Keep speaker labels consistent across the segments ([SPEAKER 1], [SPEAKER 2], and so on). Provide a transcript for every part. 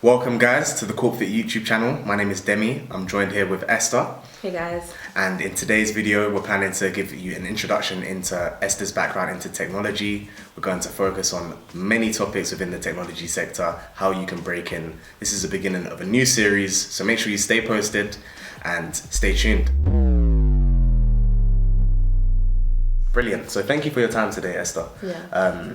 [SPEAKER 1] Welcome guys to the CorpFit YouTube channel. My name is Demi. I'm joined here with Esther.
[SPEAKER 2] Hey guys.
[SPEAKER 1] And in today's video, we're planning to give you an introduction into Esther's background into technology. We're going to focus on many topics within the technology sector, how you can break in. This is the beginning of a new series, so make sure you stay posted and stay tuned. Brilliant. So thank you for your time today, Esther.
[SPEAKER 2] Yeah.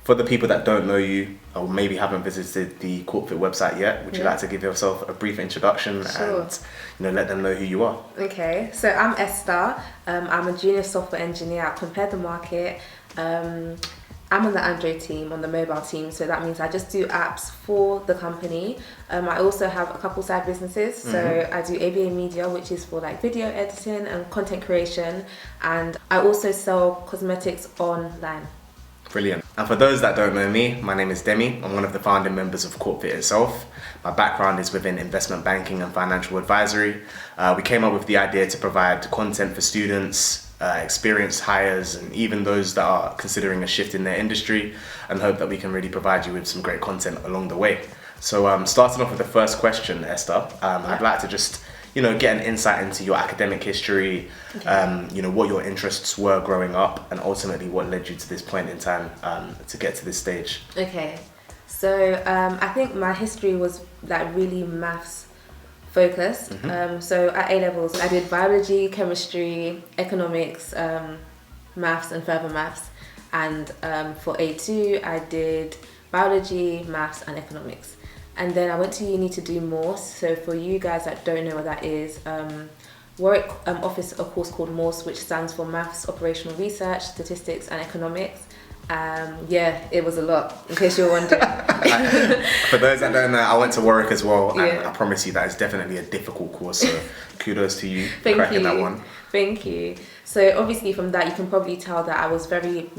[SPEAKER 1] For the people that don't know you or maybe haven't visited the CorpFit website yet, would you like to give yourself a brief introduction and let them know who you are?
[SPEAKER 2] Okay, so I'm Esther. I'm a junior software engineer at Compare the Market. I'm on the Android team, on the mobile team, so that means I just do apps for the company. I also have a couple side businesses, so I do ABA Media, which is for like video editing and content creation, and I also sell cosmetics online.
[SPEAKER 1] Brilliant. And for those that don't know me, my name is Demi. I'm one of the founding members of CorpFit itself. My background is within investment banking and financial advisory. We came up with the idea to provide content for students, experienced hires, and even those that are considering a shift in their industry, and hope that we can really provide you with some great content along the way. So starting off with the first question, Esther, I'd like to just get an insight into your academic history, what your interests were growing up, and ultimately what led you to this point in time to get to this stage.
[SPEAKER 2] Okay, so I think my history was like really maths focused. So at A-levels, I did biology, chemistry, economics, maths and further maths. And for A2, I did biology, maths and economics. And then I went to uni to do more. So for you guys that don't know what that is, Warwick offers a course called MORS, which stands for Maths, Operational Research, Statistics and Economics. It was a lot, in case you're wondering.
[SPEAKER 1] For those that don't know, I went to Warwick as well, and I promise you that it's definitely a difficult course, so kudos to you for cracking that one.
[SPEAKER 2] Thank you. So obviously from that, you can probably tell that I was very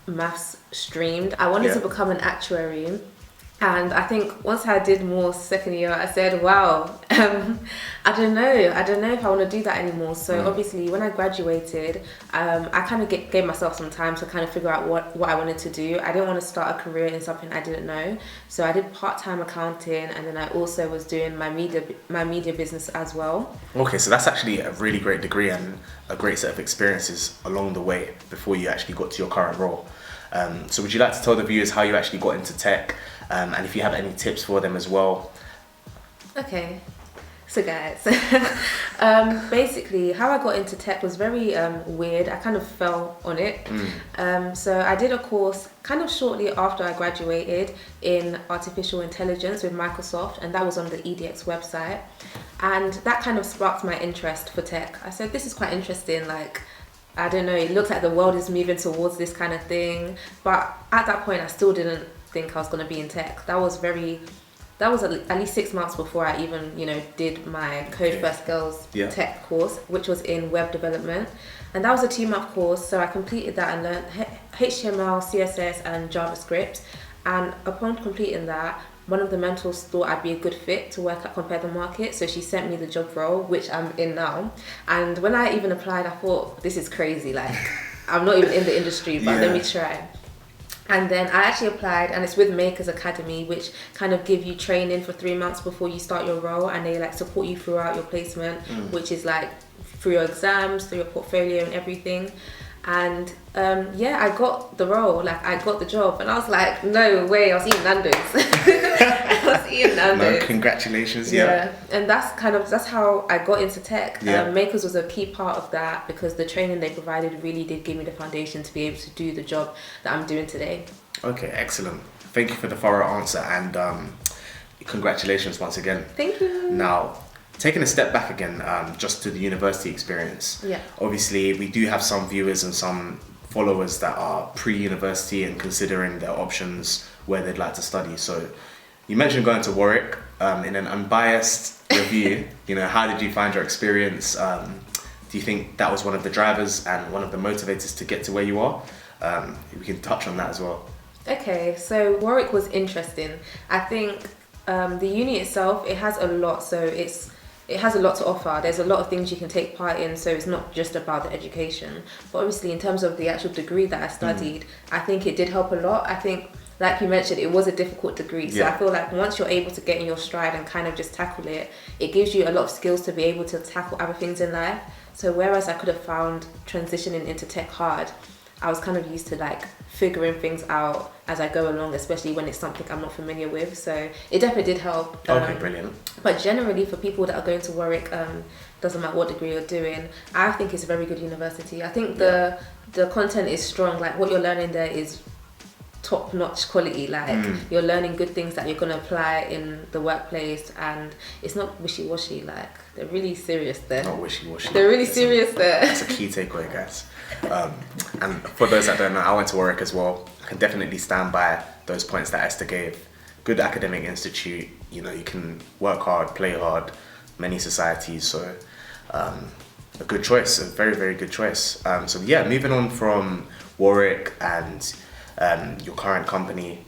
[SPEAKER 2] maths streamed. I wanted to become an actuary. And I think once I did more second year, I said, wow, I don't know if I want to do that anymore. So obviously when I graduated, I kind of gave myself some time to kind of figure out what I wanted to do. I didn't want to start a career in something I didn't know. So I did part-time accounting, and then I also was doing my media business as well.
[SPEAKER 1] Okay, so that's actually a really great degree and a great set of experiences along the way before you actually got to your current role. So would you like to tell the viewers how you actually got into tech? And if you have any tips for them as well. Okay,
[SPEAKER 2] so guys, basically how I got into tech was very weird. I kind of fell on it. So I did a course kind of shortly after I graduated in artificial intelligence with Microsoft, and that was on the EDX website. And that kind of sparked my interest for tech. I said, this is quite interesting, I don't know, it looks like the world is moving towards this kind of thing. But at that point, I still didn't think I was going to be in tech. That was at least 6 months before I even did my Code First Girls tech course, which was in web development, and that was a 2-month course. So I completed that and learned HTML, CSS and JavaScript. And upon completing that, one of the mentors thought I'd be a good fit to work at Compare the Market, so she sent me the job role, which I'm in now. And when I even applied, I thought, this is crazy, I'm not even in the industry, but let me try. And then I actually applied, and it's with Makers Academy, which kind of give you training for 3 months before you start your role, and they support you throughout your placement, which is through your exams, through your portfolio and everything. And I got the role, I got the job, and I was like, no way, I was eating Nando's.
[SPEAKER 1] No, congratulations,
[SPEAKER 2] And that's how I got into tech. Makers was a key part of that, because the training they provided really did give me the foundation to be able to do the job that I'm doing today.
[SPEAKER 1] Okay, excellent. Thank you for the thorough answer, and congratulations once again.
[SPEAKER 2] Thank you.
[SPEAKER 1] Now, taking a step back again, just to the university experience. Obviously, we do have some viewers and some followers that are pre-university and considering their options where they'd like to study. So you mentioned going to Warwick. In an unbiased review, how did you find your experience? Do you think that was one of the drivers and one of the motivators to get to where you are? We can touch on that as well.
[SPEAKER 2] Okay, so Warwick was interesting. I think the uni itself, it has a lot. So it has a lot to offer. There's a lot of things you can take part in, so it's not just about the education. But obviously in terms of the actual degree that I studied, I think it did help a lot. I think like you mentioned, it was a difficult degree. So
[SPEAKER 1] Yeah.
[SPEAKER 2] I feel like once you're able to get in your stride and kind of just tackle it, it gives you a lot of skills to be able to tackle other things in life. So whereas I could have found transitioning into tech hard, I was kind of used to like figuring things out as I go along, especially when it's something I'm not familiar with. So it definitely did help.
[SPEAKER 1] Okay, brilliant.
[SPEAKER 2] But generally, for people that are going to Warwick, doesn't matter what degree you're doing, I think it's a very good university. I think the content is strong. Like what you're learning there is top-notch quality. Like you're learning good things that you're going to apply in the workplace, and it's not wishy-washy. Like they're really serious there.
[SPEAKER 1] Not wishy-washy.
[SPEAKER 2] They're really serious there.
[SPEAKER 1] That's a key takeaway, guys. And for those that don't know, I went to Warwick as well. I can definitely stand by those points that Esther gave. Good academic institute, you know, you can work hard, play hard, many societies, so a good choice, a very, very good choice. So yeah, moving on from Warwick and your current company,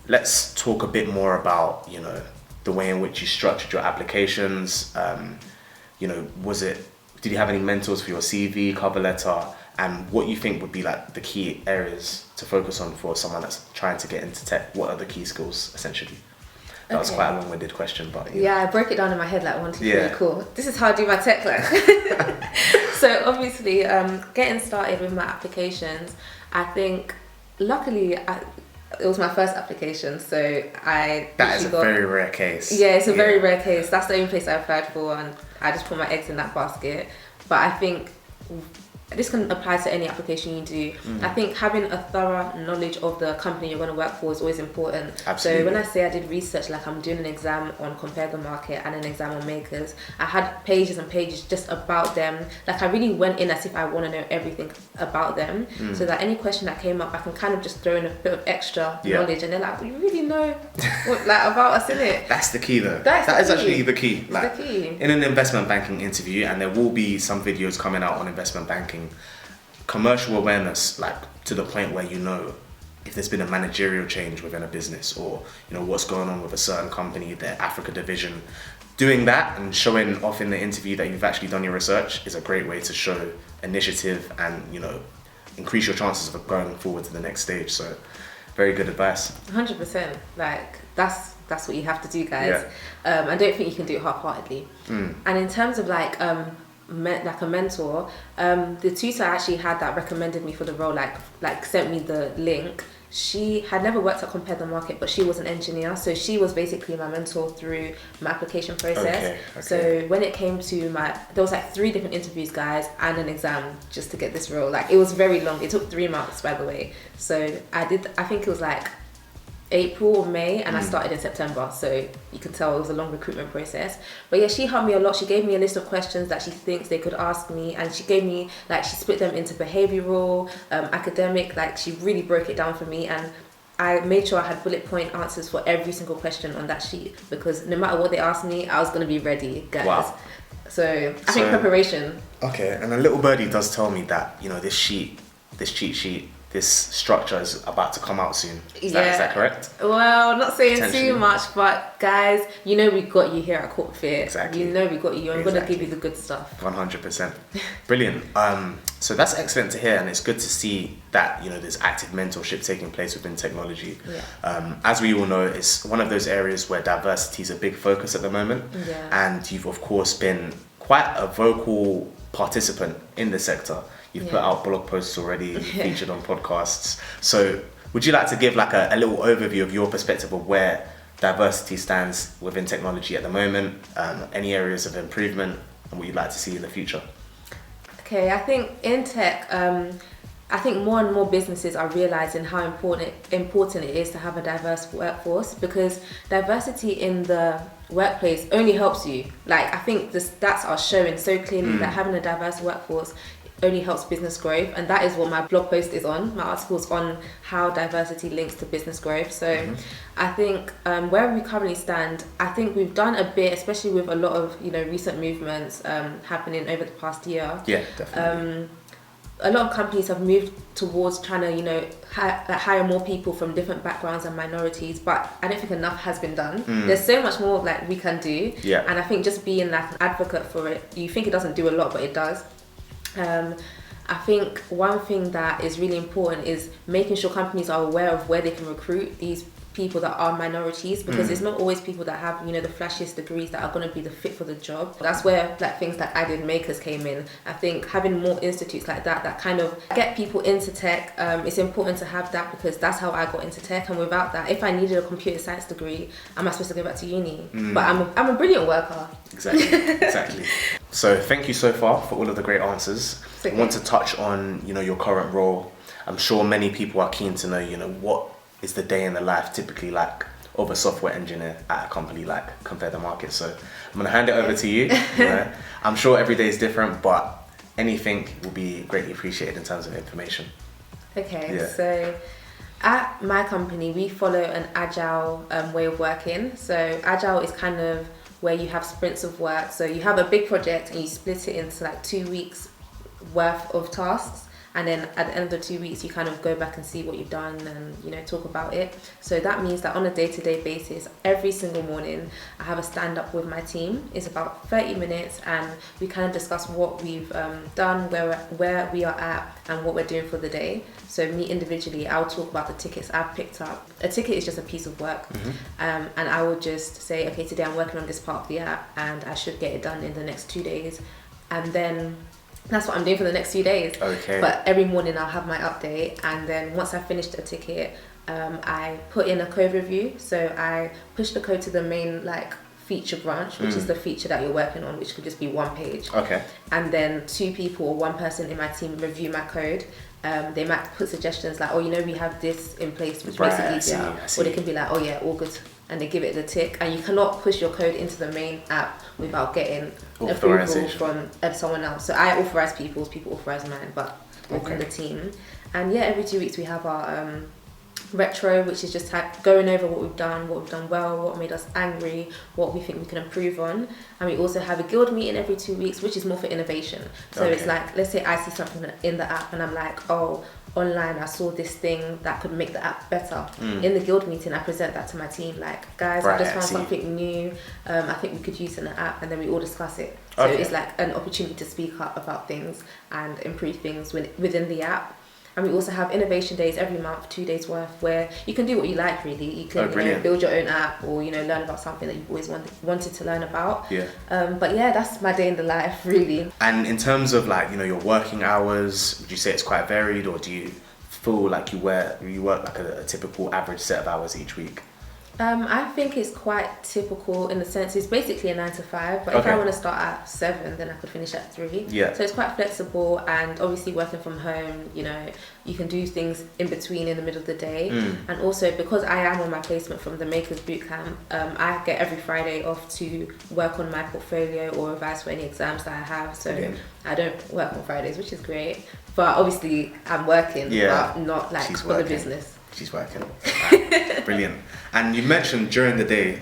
[SPEAKER 1] let's talk a bit more about, you know, the way in which you structured your applications. You know, did you have any mentors for your CV, cover letter, and what you think would be like the key areas to focus on for someone that's trying to get into tech? What are the key skills, essentially? That was quite a long-winded question, but
[SPEAKER 2] yeah, I broke it down in my head like 1, 2, 3,
[SPEAKER 1] Yeah.
[SPEAKER 2] cool. This is how I do my tech work. So obviously, getting started with my applications, I think, luckily, it was my first application, so
[SPEAKER 1] that is a very rare case.
[SPEAKER 2] Yeah, it's a very rare case. That's the only place I applied for, and I just put my eggs in that basket. But I think this can apply to any application you do. I think having a thorough knowledge of the company you're going to work for is always important.
[SPEAKER 1] Absolutely.
[SPEAKER 2] So when I say I did research, like I'm doing an exam on Compare the Market and an exam on Makers, I had pages and pages just about them. Like I really went in as if I want to know everything about them, so that any question that came up, I can kind of just throw in a bit of extra knowledge, and they're like, "You really know what, like about us, innit?"
[SPEAKER 1] That's the key, though.
[SPEAKER 2] That is
[SPEAKER 1] actually the key. Like,
[SPEAKER 2] the key.
[SPEAKER 1] in an investment banking interview, and there will be some videos coming out on investment banking, commercial awareness, like to the point where you know if there's been a managerial change within a business, or you know what's going on with a certain company, their Africa division. Doing that and showing off in the interview that you've actually done your research is a great way to show initiative and, you know, increase your chances of going forward to the next stage. So very good advice.
[SPEAKER 2] 100%. Like that's what you have to do, guys. I don't think you can do it half-heartedly. And in terms of like a mentor, the tutor I actually had that recommended me for the role, like sent me the link. She had never worked at Compare the Market, but she was an engineer, so she was basically my mentor through my application process.
[SPEAKER 1] Okay.
[SPEAKER 2] So when it came to there was like 3 different interviews, guys, and an exam just to get this role. Like it was very long. It took 3 months, by the way. So I think it was like April or May, and I started in September, so you can tell it was a long recruitment process. But yeah, she helped me a lot. She gave me a list of questions that she thinks they could ask me, and she gave me, like, she split them into behavioral, academic, like she really broke it down for me, and I made sure I had bullet point answers for every single question on that sheet, because no matter what they asked me, I was going to be ready, guys.
[SPEAKER 1] Wow.
[SPEAKER 2] So I think preparation.
[SPEAKER 1] Okay, and a little birdie does tell me that, you know, this cheat sheet, this structure is about to come out soon. Is that correct?
[SPEAKER 2] Well, not saying too much, but guys, you know we got you here at CorpFit.
[SPEAKER 1] Exactly.
[SPEAKER 2] You know we got you. I'm going to give you the good stuff.
[SPEAKER 1] 100%. Brilliant. So that's excellent to hear, and it's good to see that, you know, there's active mentorship taking place within technology. As we all know, it's one of those areas where diversity is a big focus at the moment. And you've of course been quite a vocal participant in the sector. You've put out blog posts already, featured on podcasts. So would you like to give like a little overview of your perspective of where diversity stands within technology at the moment, any areas of improvement, and what you'd like to see in the future?
[SPEAKER 2] Okay, I think in tech, I think more and more businesses are realizing how important it is to have a diverse workforce, because diversity in the workplace only helps you. Like I think the stats are showing so clearly that having a diverse workforce only helps business growth, and that is what my blog post is on. My article is on how diversity links to business growth. So I think where we currently stand, I think we've done a bit, especially with a lot of, you know, recent movements happening over the past year.
[SPEAKER 1] Yeah, definitely.
[SPEAKER 2] A lot of companies have moved towards trying to, you know, hire more people from different backgrounds and minorities, but I don't think enough has been done. There's so much more like we can do, and I think just being like an advocate for it, you think it doesn't do a lot, but it does. I think one thing that is really important is making sure companies are aware of where they can recruit these people that are minorities, because it's not always people that have, you know, the flashiest degrees that are going to be the fit for the job. That's where like things like I Did Makers came in. I think having more institutes like that kind of get people into tech, it's important to have that, because that's how I got into tech. And without that, if I needed a computer science degree, am I supposed to go back to uni? But I'm a brilliant worker.
[SPEAKER 1] Exactly. So thank you so far for all of the great answers.
[SPEAKER 2] Okay.
[SPEAKER 1] I want to touch on, you know, your current role. I'm sure many people are keen to know, you know, what is the day in the life typically like of a software engineer at a company like Compare the Market. So I'm going to hand it over to you. You know, I'm sure every day is different, but anything will be greatly appreciated in terms of information.
[SPEAKER 2] Okay,
[SPEAKER 1] Yeah.
[SPEAKER 2] so at my company, we follow an agile way of working. So agile is kind of where you have sprints of work. So you have a big project and you split it into like 2 weeks worth of tasks. And then at the end of the 2 weeks, you kind of go back and see what you've done and, you know, talk about it. So that means that on a day-to-day basis, every single morning, I have a stand-up with my team. It's about 30 minutes and we kind of discuss what we've done, where we are at and what we're doing for the day. So me individually, I'll talk about the tickets I've picked up. A ticket is just a piece of work. And I will just say, okay, today I'm working on this part of the app and I should get it done in the next 2 days. And then that's what I'm doing for the next few days.
[SPEAKER 1] Okay.
[SPEAKER 2] But every morning I'll have my update, and then once I've finished a ticket, I put in a code review. So I push the code to the main like feature branch, which is the feature that you're working on, which could just be 1 page.
[SPEAKER 1] Okay.
[SPEAKER 2] And then 2 people or 1 person in my team review my code. They might put suggestions like, oh, you know, we have this in place, which makes it easier. Or they can be like, oh yeah, all good. And they give it the tick. And you cannot push your code into the main app without getting approval from someone else. So I authorize people authorize mine, but within the team. And yeah, every 2 weeks we have our retro, which is just going over what we've done well, what made us angry, what we think we can improve on. And we also have a guild meeting every 2 weeks, which is more for innovation. So it's like, let's say I see something in the app and I'm like, oh, online I saw this thing that could make the app better. In the guild meeting I present that to my team, like, guys, I just found something new, I think we could use in the app, and then we all discuss it. So it's like an opportunity to speak up about things and improve things within the app. And we also have innovation days every month, 2 days worth, where you can do what you like really. You can you know, build your own app, or you know, learn about something that you've always wanted to learn about. But yeah, that's my day in the life really.
[SPEAKER 1] And in terms of like, you know, your working hours, would you say it's quite varied, or do you feel like you work like a typical average set of hours each week?
[SPEAKER 2] I think it's quite typical in the sense it's basically a 9 to 5, but if I want to start at 7, then I could finish at 3. So it's quite flexible, and obviously working from home, you know, you can do things in between in the middle of the day. And also because I am on my placement from the Makers Bootcamp, I get every Friday off to work on my portfolio or revise for any exams that I have. So I don't work on Fridays, which is great. But obviously I'm working, but not like for the business.
[SPEAKER 1] She's working. Brilliant. And you mentioned during the day,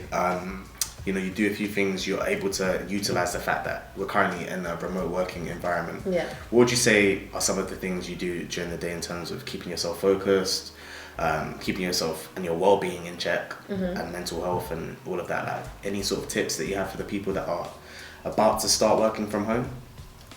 [SPEAKER 1] you know, you do a few things, you're able to utilize the fact that we're currently in a remote working environment. What would you say are some of the things you do during the day in terms of keeping yourself focused, keeping yourself and your well-being in check, and mental health and all of that? Like, any sort of tips that you have for the people that are about to start working from home?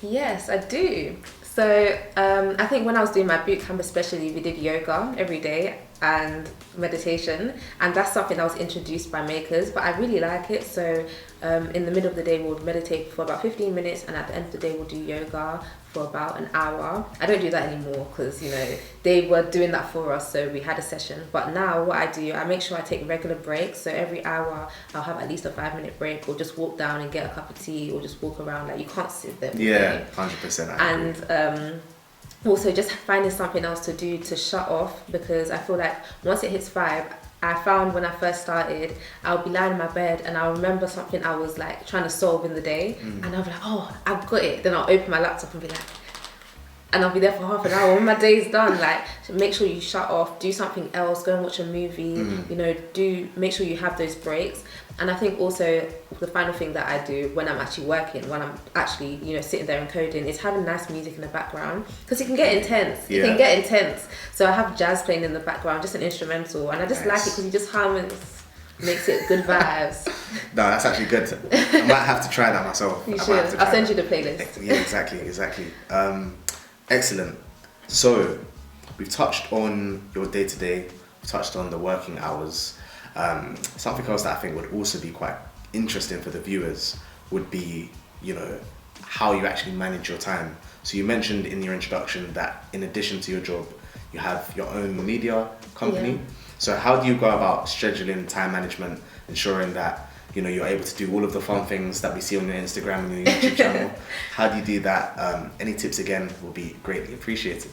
[SPEAKER 2] Yes, I do. So I think when I was doing my bootcamp especially, we did yoga every day and meditation, and that's something that was introduced by Makers, but I really like it. So in the middle of the day we'll meditate for about 15 minutes, and at the end of the day we'll do yoga for about an hour. I don't do that anymore because, you know, they were doing that for us, so we had a session. But now what I do, I make sure I take regular breaks. So every hour I'll have at least a 5-minute break, or just walk down and get a cup of tea, or just walk around. Like, you can't sit there.
[SPEAKER 1] 100%.
[SPEAKER 2] And also just finding something else to do to shut off, because I feel like once it hits 5, I found when I first started, I'll be lying in my bed and I'll remember something I was like trying to solve in the day, and I'll be like, oh, I've got it. Then I'll open my laptop and be like, and I'll be there for half an hour when my day's done. Like, make sure you shut off, do something else, go and watch a movie, you know, make sure you have those breaks. And I think also the final thing that I do when I'm actually working, when I'm actually, you know, sitting there and coding, is having nice music in the background, because it can get intense. It can get intense. So I have jazz playing in the background, just an instrumental, and I just like it because you just hum and makes it good vibes.
[SPEAKER 1] No, that's actually good. I might have to try that myself.
[SPEAKER 2] You should. I'll send you the playlist.
[SPEAKER 1] Yeah, exactly. Excellent. So we've touched on your day-to-day, we've touched on the working hours. Something else that I think would also be quite interesting for the viewers would be, how you actually manage your time. So you mentioned in your introduction that in addition to your job, you have your own media company.
[SPEAKER 2] Yeah.
[SPEAKER 1] So how do you go about scheduling time management, ensuring that you're able to do all of the fun things that we see on your Instagram and your YouTube channel? How do you do that? Any tips again will be greatly appreciated.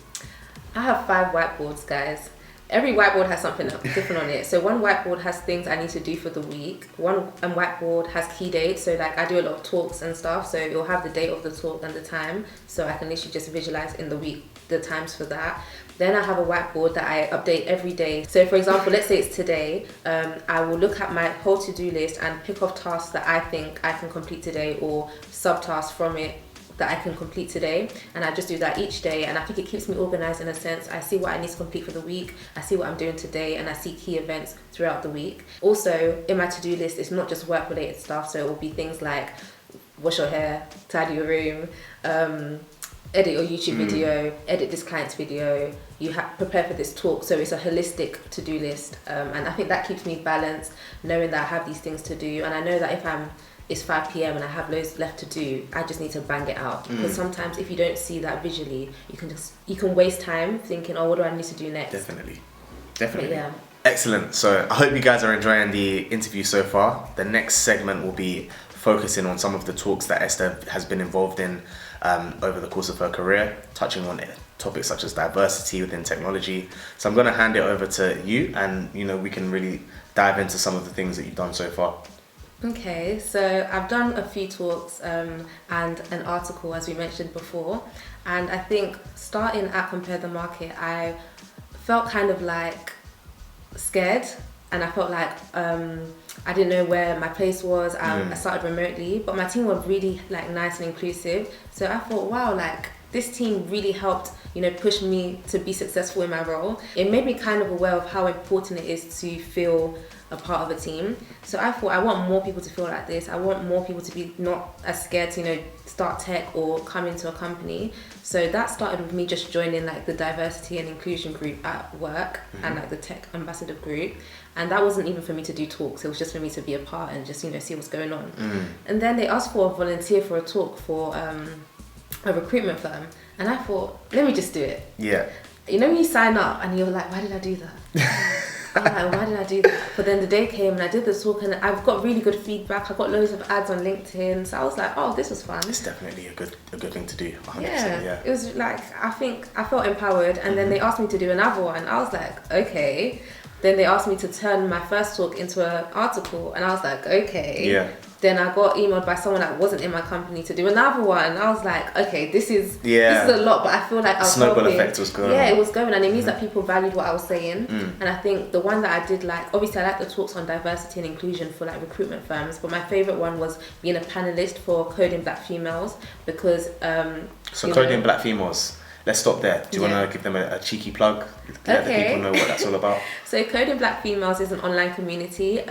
[SPEAKER 2] I have 5 whiteboards, guys. Every whiteboard has something different on it. So one whiteboard has things I need to do for the week. One whiteboard has key dates. So like I do a lot of talks and stuff. So it'll have the date of the talk and the time. So I can literally just visualize in the week the times for that. Then I have a whiteboard that I update every day. So for example, let's say it's today, I will look at my whole to-do list and pick off tasks that I think I can complete today or subtasks from it that I can complete today, and I just do that each day, and I think it keeps me organized in a sense. I see what I need to complete for the week, I see what I'm doing today, and I see key events throughout the week. Also, in my to-do list, it's not just work-related stuff, so it will be things like wash your hair, tidy your room, edit your YouTube video, edit this client's video, prepare for this talk. So it's a holistic to-do list, and I think that keeps me balanced, knowing that I have these things to do, and I know that if it's 5 p.m. and I have loads left to do, I just need to bang it out. Because sometimes if you don't see that visually, you can waste time thinking, oh, what do I need to do next?
[SPEAKER 1] Definitely.
[SPEAKER 2] But yeah.
[SPEAKER 1] Excellent. So I hope you guys are enjoying the interview so far. The next segment will be focusing on some of the talks that Esther has been involved in over the course of her career, touching on topics such as diversity within technology. So I'm going to hand it over to you, and we can really dive into some of the things that you've done so far.
[SPEAKER 2] Okay, so I've done a few talks and an article, as we mentioned before, and I think starting at Compare the Market, I felt kind of like scared, and I felt like I didn't know where my place was. I started remotely, but my team were really like nice and inclusive, so I thought, wow, like this team really helped push me to be successful in my role. It made me kind of aware of how important it is to feel a part of a team. So I thought I want more people to feel like this. I want more people to be not as scared to start tech or come into a company. So that started with me just joining like the diversity and inclusion group at work and like the tech ambassador group. And that wasn't even for me to do talks, it was just for me to be a part and just see what's going on. And then they asked for a volunteer for a talk for a recruitment firm, and I thought, let me just do it.
[SPEAKER 1] Yeah.
[SPEAKER 2] When you sign up and you're like, why did I do that? I'm like, why did I do that? But then the day came and I did the talk, and I've got really good feedback. I got loads of ads on LinkedIn, so I was like, oh, this was fun.
[SPEAKER 1] It's definitely a good thing to do. 100%,
[SPEAKER 2] yeah. It was like, I think I felt empowered, and then they asked me to do another one. I was like, okay. Then they asked me to turn my first talk into an article, and I was like, okay.
[SPEAKER 1] Yeah.
[SPEAKER 2] Then I got emailed by someone that wasn't in my company to do another one, and I was like, okay, this is a lot, but I feel like I was
[SPEAKER 1] snowball
[SPEAKER 2] helping.
[SPEAKER 1] Effect was going.
[SPEAKER 2] Yeah, it was going, and it means that people valued what I was saying. And I think the one that I did like, obviously I like the talks on diversity and inclusion for like recruitment firms, but my favorite one was being a panelist for Coding Black Females, because
[SPEAKER 1] Coding Black Females. Let's stop there. Do you want to give them a cheeky plug? Let the people know what that's all about. So
[SPEAKER 2] Coding Black Females is an online community.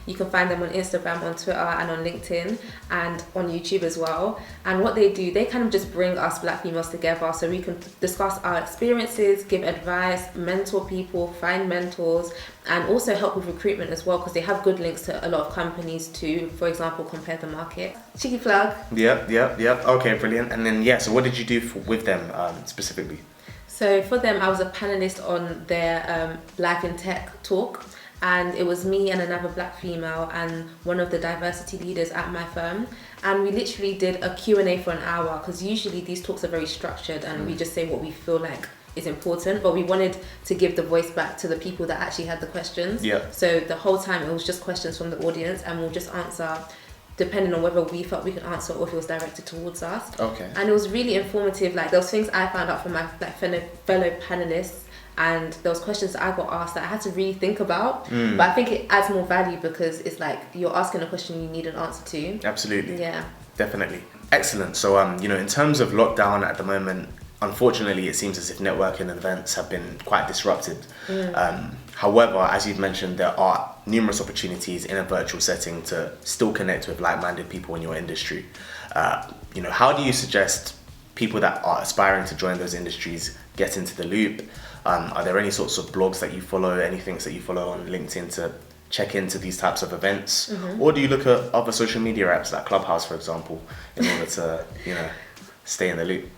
[SPEAKER 2] You can find them on Instagram, on Twitter, and on LinkedIn, and on YouTube as well. And what they do, they kind of just bring us Black females together so we can discuss our experiences, give advice, mentor people, find mentors, and also help with recruitment as well, because they have good links to a lot of companies to, for example, Compare the Market. Cheeky plug.
[SPEAKER 1] Yep. Okay, brilliant. And then, so what did you do with them specifically?
[SPEAKER 2] So for them, I was a panelist on their Life in Tech talk, and it was me and another Black female and one of the diversity leaders at my firm, and we literally did a Q&A for an hour, because usually these talks are very structured and we just say what we feel like is important, but we wanted to give the voice back to the people that actually had the questions.
[SPEAKER 1] Yeah.
[SPEAKER 2] So the whole time it was just questions from the audience, and we'll just answer depending on whether we felt we could answer or if it was directed towards us.
[SPEAKER 1] Okay.
[SPEAKER 2] And it was really informative. Like there was things I found out from my fellow panelists, and there was questions that I got asked that I had to really think about. But I think it adds more value because it's like you're asking a question you need an answer to.
[SPEAKER 1] Absolutely.
[SPEAKER 2] Yeah.
[SPEAKER 1] Definitely. Excellent. So in terms of lockdown at the moment, unfortunately, it seems as if networking and events have been quite disrupted. However, as you've mentioned, there are numerous opportunities in a virtual setting to still connect with like-minded people in your industry. How do you suggest people that are aspiring to join those industries get into the loop? Are there any sorts of blogs that you follow, anything that you follow on LinkedIn to check into these types of events? Or do you look at other social media apps like Clubhouse, for example, in order to, stay in the loop?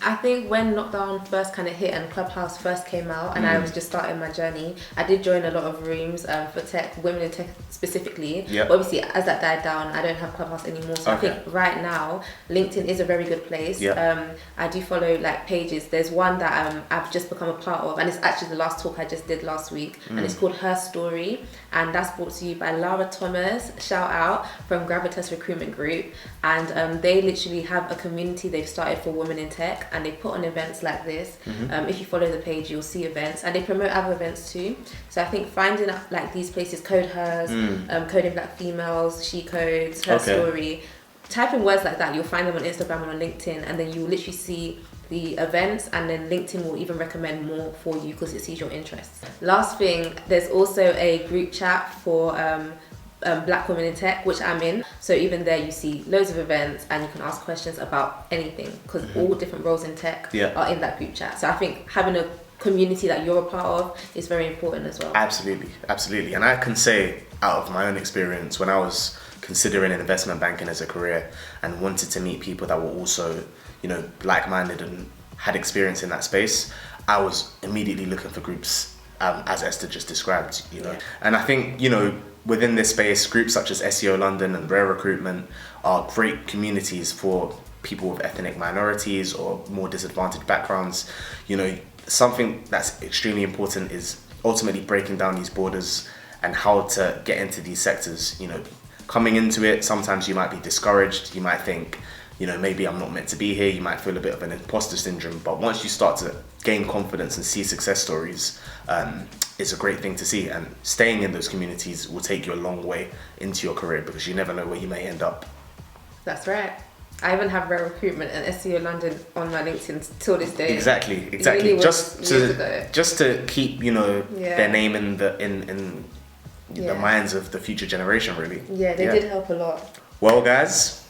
[SPEAKER 2] I think when lockdown first kind of hit and Clubhouse first came out and I was just starting my journey, I did join a lot of rooms for tech, women in tech specifically.
[SPEAKER 1] Yep.
[SPEAKER 2] But obviously, as that died down, I don't have Clubhouse anymore. So I think right now, LinkedIn is a very good place.
[SPEAKER 1] Yep.
[SPEAKER 2] I do follow like pages. There's one that I've just become a part of, and it's actually the last talk I just did last week, and it's called Her Story, and that's brought to you by Lara Thomas, shout out, from Gravitas Recruitment Group. And they literally have a community they've started for women in tech, and they put on events like this. If you follow the page, you'll see events, and they promote other events too. So I think finding like these places, Code Hers, Coding Black Females, She Codes, Her Story, type in words like that, you'll find them on Instagram and on LinkedIn, and then you'll literally see the events, and then LinkedIn will even recommend more for you because it sees your interests. Last thing, there's also a group chat for Black women in tech, which I'm in. So even there you see loads of events and you can ask questions about anything because all different roles in tech are in that group chat. So I think having a community that you're a part of is very important as well.
[SPEAKER 1] Absolutely. And I can say out of my own experience, when I was considering investment banking as a career and wanted to meet people that were also, like-minded and had experience in that space, I was immediately looking for groups, as Esther just described, And I think, within this space, groups such as SEO London and Rare Recruitment are great communities for people with ethnic minorities or more disadvantaged backgrounds. Something that's extremely important is ultimately breaking down these borders and how to get into these sectors. Coming into it, sometimes you might be discouraged. You might think, maybe I'm not meant to be here. You might feel a bit of an imposter syndrome. But once you start to gain confidence and see success stories, it's a great thing to see. And staying in those communities will take you a long way into your career because you never know where you may end up.
[SPEAKER 2] That's right. I even have Rare Recruitment and SEO London on my LinkedIn till this day.
[SPEAKER 1] Exactly.
[SPEAKER 2] Really
[SPEAKER 1] just to keep their name in the minds of the future generation, really.
[SPEAKER 2] Yeah, they did help a lot.
[SPEAKER 1] Well, guys,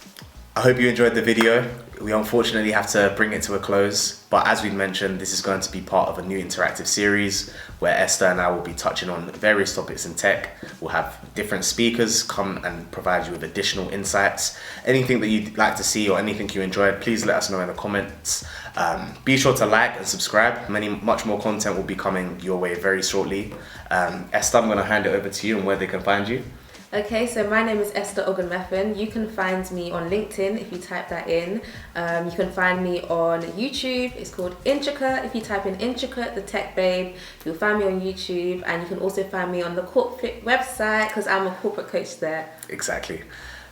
[SPEAKER 1] I hope you enjoyed the video. We unfortunately have to bring it to a close, but as we mentioned, this is going to be part of a new interactive series where Esther and I will be touching on various topics in tech. We'll have different speakers come and provide you with additional insights. Anything that you'd like to see or anything you enjoyed, please let us know in the comments. Be sure to like and subscribe. Much more content will be coming your way very shortly. Esther, I'm going to hand it over to you and where they can find you.
[SPEAKER 2] Okay, so my name is Esther Ogunmefun. You can find me on LinkedIn if you type that in. You can find me on YouTube. It's called Intricate. If you type in Intricate, the tech babe, you'll find me on YouTube. And you can also find me on the CorpFit website because I'm a corporate coach there.
[SPEAKER 1] Exactly.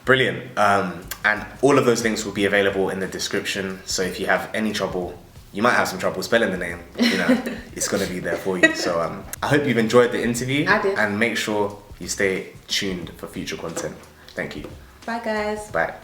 [SPEAKER 1] Brilliant. And all of those links will be available in the description. So if you have any trouble, you might have some trouble spelling the name, it's going to be there for you. So I hope you've enjoyed the interview.
[SPEAKER 2] I did.
[SPEAKER 1] And make sure you stay tuned for future content. Thank you.
[SPEAKER 2] Bye, guys.
[SPEAKER 1] Bye.